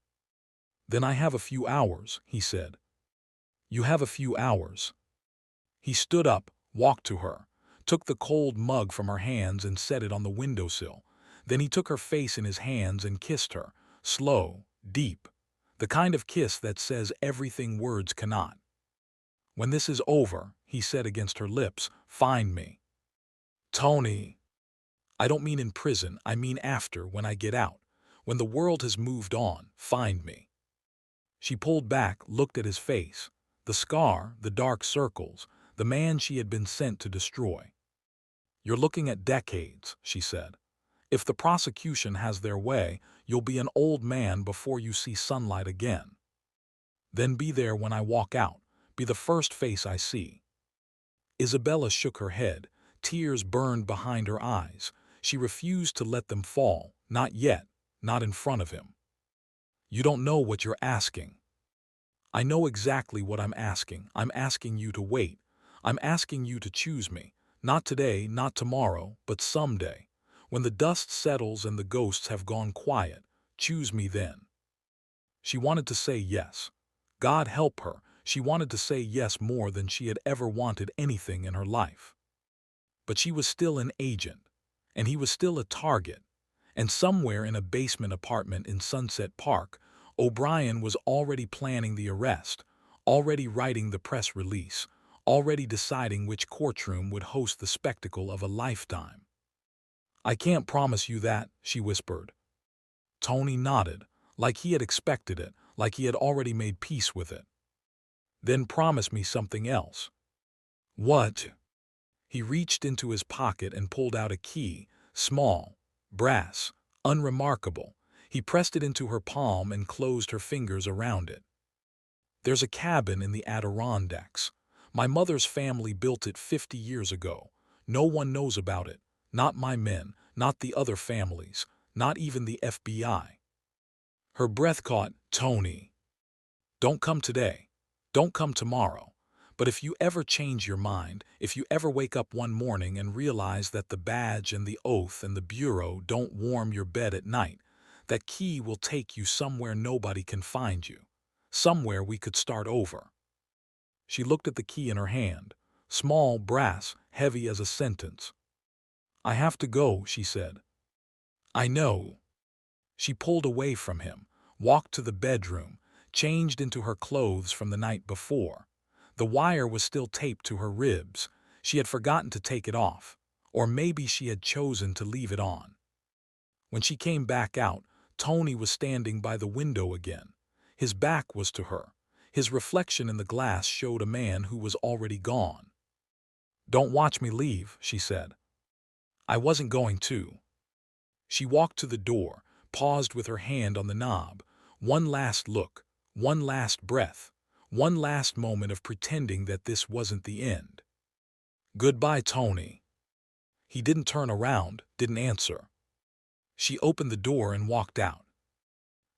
Then I have a few hours, he said. You have a few hours. He stood up, walked to her, took the cold mug from her hands and set it on the windowsill. Then he took her face in his hands and kissed her, slow, deep, the kind of kiss that says everything words cannot. When this is over, he said against her lips, find me. Tony. I don't mean in prison, I mean after, when I get out. When the world has moved on, find me. She pulled back, looked at his face, the scar, the dark circles, the man she had been sent to destroy. You're looking at decades, she said. If the prosecution has their way, you'll be an old man before you see sunlight again. Then be there when I walk out, be the first face I see. Isabella shook her head, tears burned behind her eyes. She refused to let them fall, not yet, not in front of him. You don't know what you're asking. I know exactly what I'm asking. I'm asking you to wait. I'm asking you to choose me. Not today, not tomorrow, but someday. When the dust settles and the ghosts have gone quiet, choose me then. She wanted to say yes. God help her, she wanted to say yes more than she had ever wanted anything in her life. But she was still an agent, and he was still a target. And somewhere in a basement apartment in Sunset Park, O'Brien was already planning the arrest, already writing the press release, already deciding which courtroom would host the spectacle of a lifetime. I can't promise you that, she whispered. Tony nodded, like he had expected it, like he had already made peace with it. Then promise me something else. What? He reached into his pocket and pulled out a key, small, brass, unremarkable. He pressed it into her palm and closed her fingers around it. There's a cabin in the Adirondacks. My mother's family built it 50 years ago. No one knows about it. Not my men, not the other families, not even the FBI. Her breath caught. Tony. Don't come today. Don't come tomorrow. But if you ever change your mind, if you ever wake up one morning and realize that the badge and the oath and the bureau don't warm your bed at night, that key will take you somewhere nobody can find you, somewhere we could start over. She looked at the key in her hand, small, brass, heavy as a sentence. I have to go, she said. I know. She pulled away from him, walked to the bedroom, changed into her clothes from the night before. The wire was still taped to her ribs. She had forgotten to take it off, or maybe she had chosen to leave it on. When she came back out, Tony was standing by the window again. His back was to her. His reflection in the glass showed a man who was already gone. Don't watch me leave, she said. I wasn't going to. She walked to the door, paused with her hand on the knob. One last look, one last breath, one last moment of pretending that this wasn't the end. Goodbye, Tony. He didn't turn around, didn't answer. She opened the door and walked out.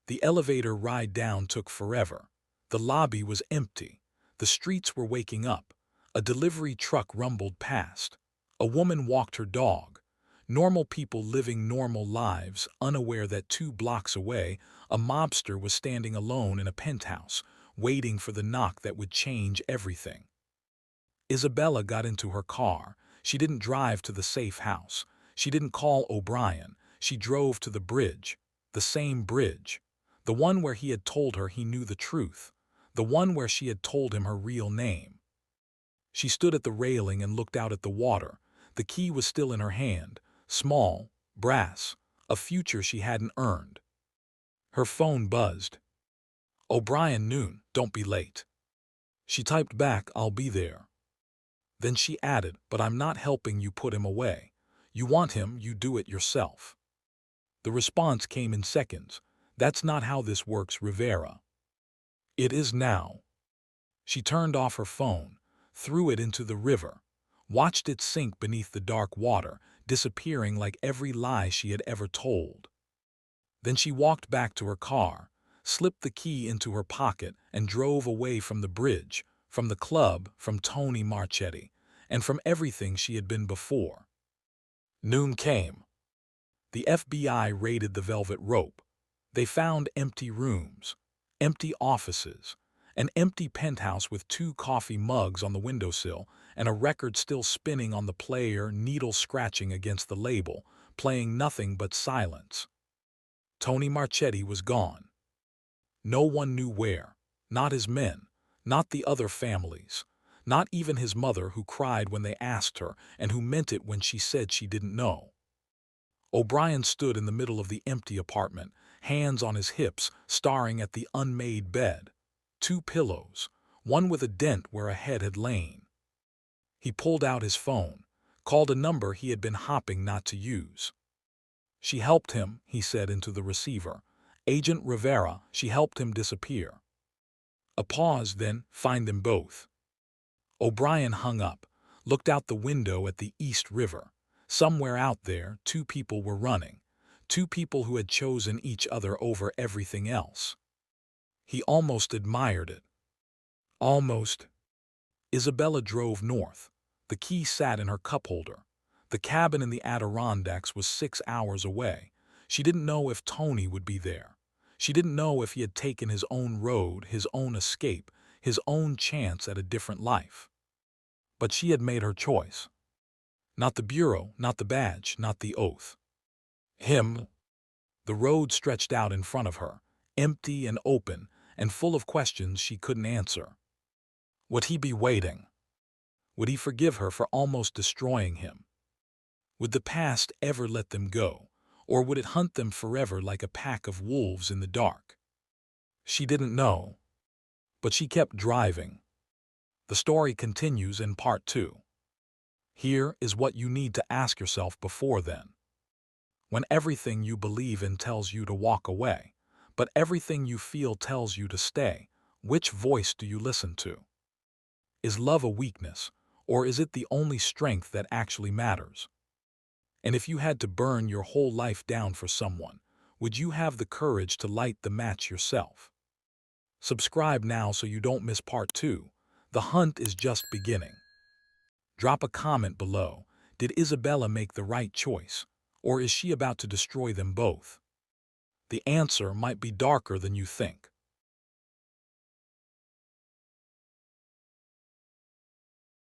The elevator ride down took forever. The lobby was empty. The streets were waking up. A delivery truck rumbled past. A woman walked her dog. Normal people living normal lives, unaware that 2 blocks away, a mobster was standing alone in a penthouse, waiting for the knock that would change everything. Isabella got into her car. She didn't drive to the safe house. She didn't call O'Brien. She drove to the bridge. The same bridge. The one where he had told her he knew the truth. The one where she had told him her real name. She stood at the railing and looked out at the water. The key was still in her hand. Small, brass, a future she hadn't earned. Her phone buzzed. O'Brien noon, don't be late. She typed back, I'll be there. Then she added, but I'm not helping you put him away. You want him, you do it yourself. The response came in seconds. That's not how this works, Rivera. It is now. She turned off her phone, threw it into the river, watched it sink beneath the dark water, disappearing like every lie she had ever told. Then she walked back to her car, slipped the key into her pocket, and drove away from the bridge, from the club, from Tony Marchetti, and from everything she had been before. Noon came. The FBI raided the Velvet Rope. They found empty rooms, empty offices, an empty penthouse with 2 coffee mugs on the windowsill and a record still spinning on the player, needle scratching against the label, playing nothing but silence. Tony Marchetti was gone. No one knew where. Not his men, not the other families, not even his mother who cried when they asked her and who meant it when she said she didn't know. O'Brien stood in the middle of the empty apartment, hands on his hips, staring at the unmade bed. 2 pillows, one with a dent where a head had lain. He pulled out his phone, called a number he had been hopping not to use. She helped him, he said into the receiver. Agent Rivera, she helped him disappear. A pause, then, find them both. O'Brien hung up, looked out the window at the East River. Somewhere out there, 2 people were running. 2 people who had chosen each other over everything else. He almost admired it. Almost. Isabella drove north. The key sat in her cup holder. The cabin in the Adirondacks was 6 hours away. She didn't know if Tony would be there. She didn't know if he had taken his own road, his own escape, his own chance at a different life. But she had made her choice. Not the bureau, not the badge, not the oath. Him. The road stretched out in front of her, empty and open, and full of questions she couldn't answer. Would he be waiting? Would he forgive her for almost destroying him? Would the past ever let them go, or would it hunt them forever like a pack of wolves in the dark? She didn't know, but she kept driving. The story continues in part 2. Here is what you need to ask yourself before then. When everything you believe in tells you to walk away, but everything you feel tells you to stay, which voice do you listen to? Is love a weakness, or is it the only strength that actually matters? And if you had to burn your whole life down for someone, would you have the courage to light the match yourself? Subscribe now so you don't miss part 2. The hunt is just beginning. Drop a comment below. Did Isabella make the right choice, or is she about to destroy them both? The answer might be darker than you think.